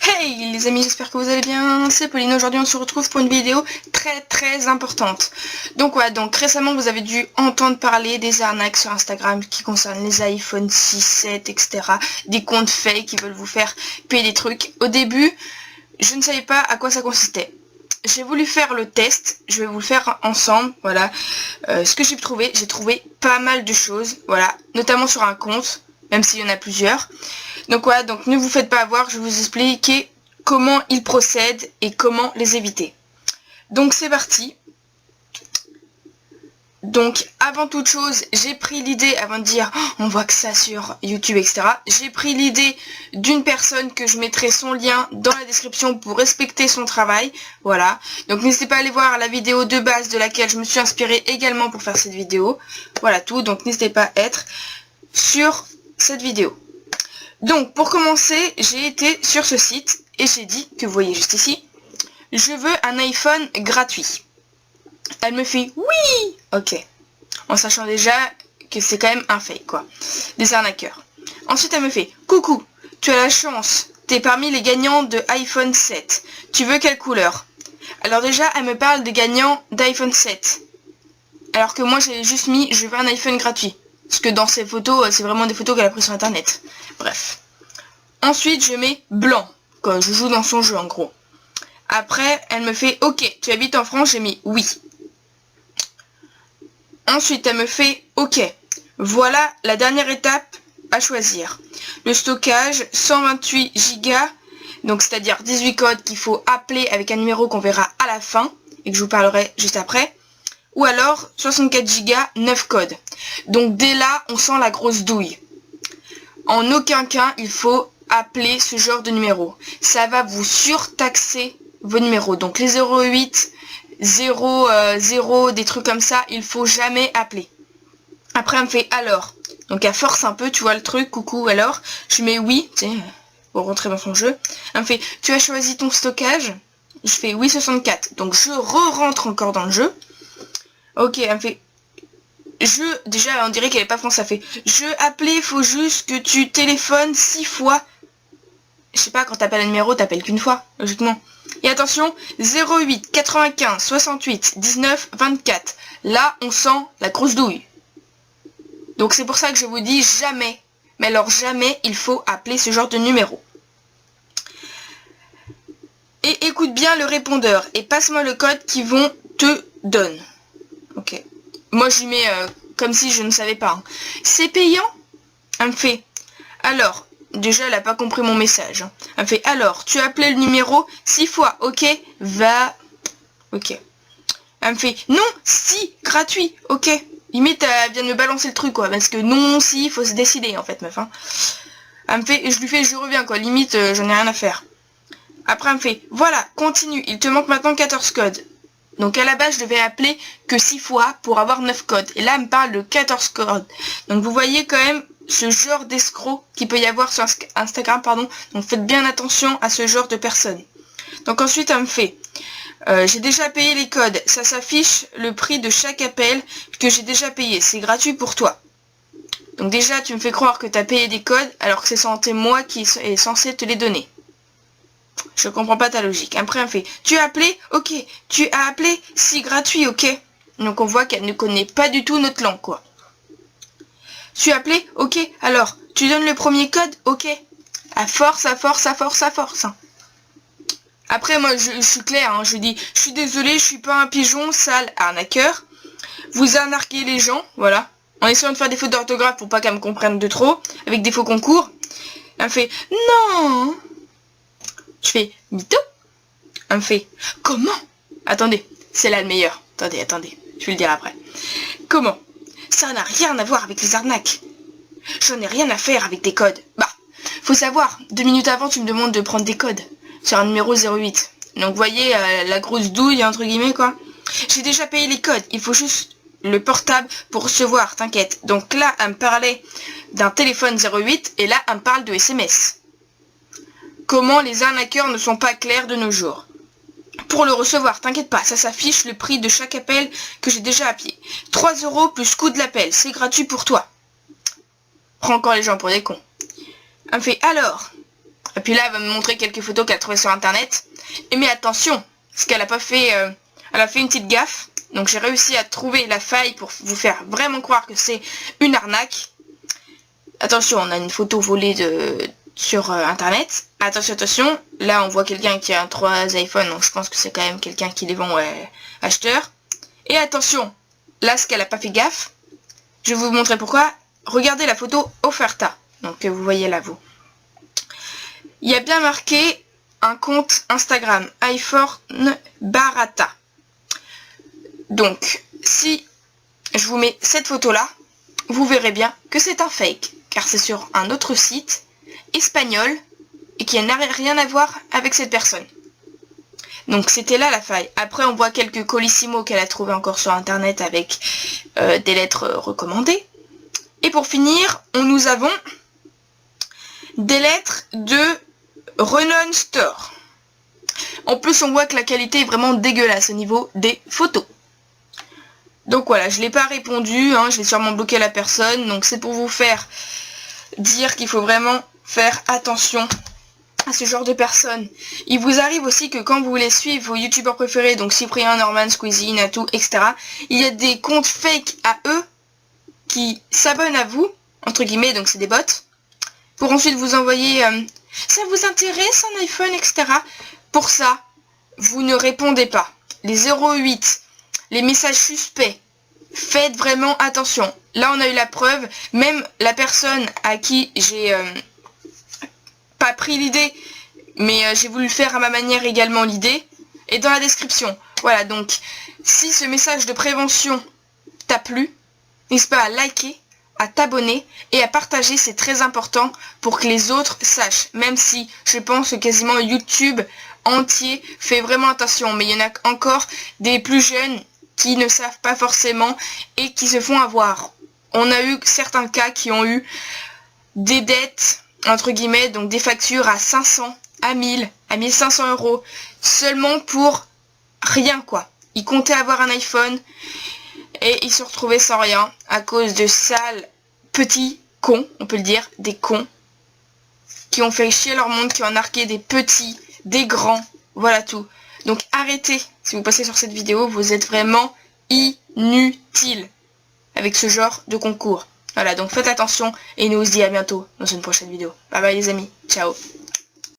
Hey les amis, j'espère que vous allez bien, c'est Pauline. Aujourd'hui on se retrouve pour une vidéo très importante. Donc voilà, donc récemment vous avez dû entendre parler des arnaques sur Instagram qui concernent les iPhone 6, 7, etc. Des comptes fake qui veulent vous faire payer des trucs. Au début, je ne savais pas à quoi ça consistait. J'ai voulu faire le test, je vais vous le faire ensemble, voilà. Ce que j'ai trouvé pas mal de choses, voilà, notamment sur un compte, même s'il y en a plusieurs. Donc voilà, donc ne vous faites pas avoir, je vais vous expliquer comment ils procèdent et comment les éviter. Donc c'est parti. Donc avant toute chose, j'ai pris l'idée, avant de dire oh, on voit que ça sur YouTube, etc. J'ai pris l'idée d'une personne que je mettrai son lien dans la description pour respecter son travail. Voilà. Donc n'hésitez pas à aller voir la vidéo de base de laquelle je me suis inspirée également pour faire cette vidéo. Voilà tout. Donc n'hésitez pas à être sur cette vidéo. Donc pour commencer, j'ai été sur ce site et j'ai dit, que vous voyez juste ici, je veux un iPhone gratuit. Elle me fait oui, ok, en sachant déjà que c'est quand même un fake quoi, des arnaqueurs. Ensuite elle me fait coucou, tu as la chance, t'es parmi les gagnants de iPhone 7. Tu veux quelle couleur? Alors déjà elle me parle des gagnants d'iPhone 7. Alors que moi j'ai juste mis je veux un iPhone gratuit. Parce que dans ces photos, c'est vraiment des photos qu'elle a prises sur internet. Bref. Ensuite, je mets blanc, quand je joue dans son jeu en gros. Après, elle me fait ok, tu habites en France, j'ai mis oui. Ensuite, elle me fait ok. Voilà la dernière étape à choisir. Le stockage, 128 Go, donc c'est-à-dire 18 codes qu'il faut appeler avec un numéro qu'on verra à la fin et que je vous parlerai juste après. Ou alors 64 Go, 9 codes. Donc dès là, on sent la grosse douille. En aucun cas, il faut appeler ce genre de numéro. Ça va vous surtaxer vos numéros. Donc les 08, 0, des trucs comme ça, il faut jamais appeler. Après, elle me fait alors. Donc elle force un peu, tu vois le truc, coucou alors. Je mets oui, tu sais, pour rentrer dans son jeu. Elle me fait, tu as choisi ton stockage? Je fais oui 64. Donc je re-rentre encore dans le jeu. Ok, elle me fait, déjà on dirait qu'elle est pas française, ça fait, je appelé, faut juste que tu téléphones 6 fois. Je sais pas, quand t'appelles un numéro, t'appelles qu'une fois, logiquement. Et attention, 08, 95, 68, 19, 24. Là, on sent la grosse douille. Donc c'est pour ça que je vous dis jamais, mais alors jamais, il faut appeler ce genre de numéro. Et écoute bien le répondeur et passe-moi le code qu'ils vont te donner. Ok. Moi, j'y mets comme si je ne savais pas. Hein. C'est payant? Elle me fait, alors, déjà, elle n'a pas compris mon message. Hein. Elle me fait, alors, tu as appelé le numéro 6 fois, ok? Va. Ok. Elle me fait, non, si, gratuit, ok. Limite, elle vient de me balancer le truc, quoi. Parce que non, si, il faut se décider, en fait, meuf. Hein. Elle me fait, je lui fais, je reviens, quoi. Limite, j'en ai rien à faire. Après, elle me fait, voilà, continue, il te manque maintenant 14 codes. Donc à la base, je devais appeler que 6 fois pour avoir 9 codes. Et là, elle me parle de 14 codes. Donc vous voyez quand même ce genre d'escroc qu'il peut y avoir sur Instagram, pardon. Donc faites bien attention à ce genre de personnes. Donc ensuite, elle me fait, j'ai déjà payé les codes. Ça s'affiche le prix de chaque appel que j'ai déjà payé. C'est gratuit pour toi. Donc déjà, tu me fais croire que tu as payé des codes alors que c'est moi qui est censé te les donner. Je comprends pas ta logique. Après, elle me fait, tu as appelé? Ok. Tu as appelé? Si, gratuit, ok. Donc on voit qu'elle ne connaît pas du tout notre langue, quoi. Tu as appelé? Ok. Alors, tu donnes le premier code? Ok. À force, à force, à force, à force. Après, moi, je suis claire, hein, je dis, je suis désolée, je suis pas un pigeon, sale arnaqueur. Vous arnaquez les gens, voilà. En essayant de faire des fautes d'orthographe pour pas qu'elle me comprenne de trop, avec des faux concours. Elle me fait, non. Je fais, mytho. Elle me fait, comment? Attendez, c'est là le meilleur. Attendez, je vais le dire après. Comment? Ça n'a rien à voir avec les arnaques. J'en ai rien à faire avec des codes. Bah, faut savoir, 2 minutes avant, tu me demandes de prendre des codes sur un numéro 08. Donc, vous voyez, la grosse douille, entre guillemets, quoi. J'ai déjà payé les codes. Il faut juste le portable pour recevoir, t'inquiète. Donc là, elle me parlait d'un téléphone 08 et là, elle me parle de SMS. Comment les arnaqueurs ne sont pas clairs de nos jours. Pour le recevoir, t'inquiète pas, ça s'affiche le prix de chaque appel que j'ai déjà appelé. 3 € plus coût de l'appel, c'est gratuit pour toi. Prends encore les gens pour des cons. Elle me fait alors. Et puis là, elle va me montrer quelques photos qu'elle a trouvées sur internet. Et mais attention, parce qu'elle a pas fait... elle a fait une petite gaffe. Donc j'ai réussi à trouver la faille pour vous faire vraiment croire que c'est une arnaque. Attention, on a une photo volée sur internet. Attention, attention. Là, on voit quelqu'un qui a 3 iPhones. Donc je pense que c'est quand même quelqu'un qui les vend acheteur. Et attention, là, ce qu'elle a pas fait gaffe, je vais vous montrer pourquoi. Regardez la photo Offerta. Donc vous voyez là, vous. Il y a bien marqué un compte Instagram, iPhone Barata. Donc, si je vous mets cette photo-là, vous verrez bien que c'est un fake, car c'est sur un autre site espagnol et qui n'a rien à voir avec cette personne. Donc c'était là la faille. Après on voit quelques colissimo qu'elle a trouvé encore sur internet avec des lettres recommandées. Et pour finir, nous avons des lettres de Renon Store. En plus on voit que la qualité est vraiment dégueulasse au niveau des photos. Donc voilà, je ne l'ai pas répondu, hein, je vais sûrement bloquer la personne. Donc c'est pour vous faire dire qu'il faut vraiment faire attention à ce genre de personnes. Il vous arrive aussi que quand vous voulez suivre vos youtubeurs préférés, donc Cyprien, Norman, Squeezie, Natou, etc., il y a des comptes fake à eux qui s'abonnent à vous, entre guillemets, donc c'est des bots, pour ensuite vous envoyer ça vous intéresse un iPhone, etc. Pour ça, vous ne répondez pas. Les 08, les messages suspects, faites vraiment attention. Là, on a eu la preuve. Même la personne à qui j'ai pas pris l'idée, mais j'ai voulu faire à ma manière également l'idée, est dans la description. Voilà, donc, si ce message de prévention t'a plu, n'hésite pas à liker, à t'abonner et à partager, c'est très important pour que les autres sachent. Même si je pense que quasiment YouTube entier fait vraiment attention, mais il y en a encore des plus jeunes qui ne savent pas forcément et qui se font avoir. On a eu certains cas qui ont eu des dettes, entre guillemets, donc des factures à 500, à 1000, à 1500 euros, seulement pour rien quoi. Ils comptaient avoir un iPhone et ils se retrouvaient sans rien à cause de sales petits cons, on peut le dire, des cons, qui ont fait chier leur monde, qui ont narqué des petits, des grands, voilà tout. Donc arrêtez, si vous passez sur cette vidéo, vous êtes vraiment inutile avec ce genre de concours. Voilà, donc faites attention et nous on se dit à bientôt dans une prochaine vidéo. Bye bye les amis, ciao.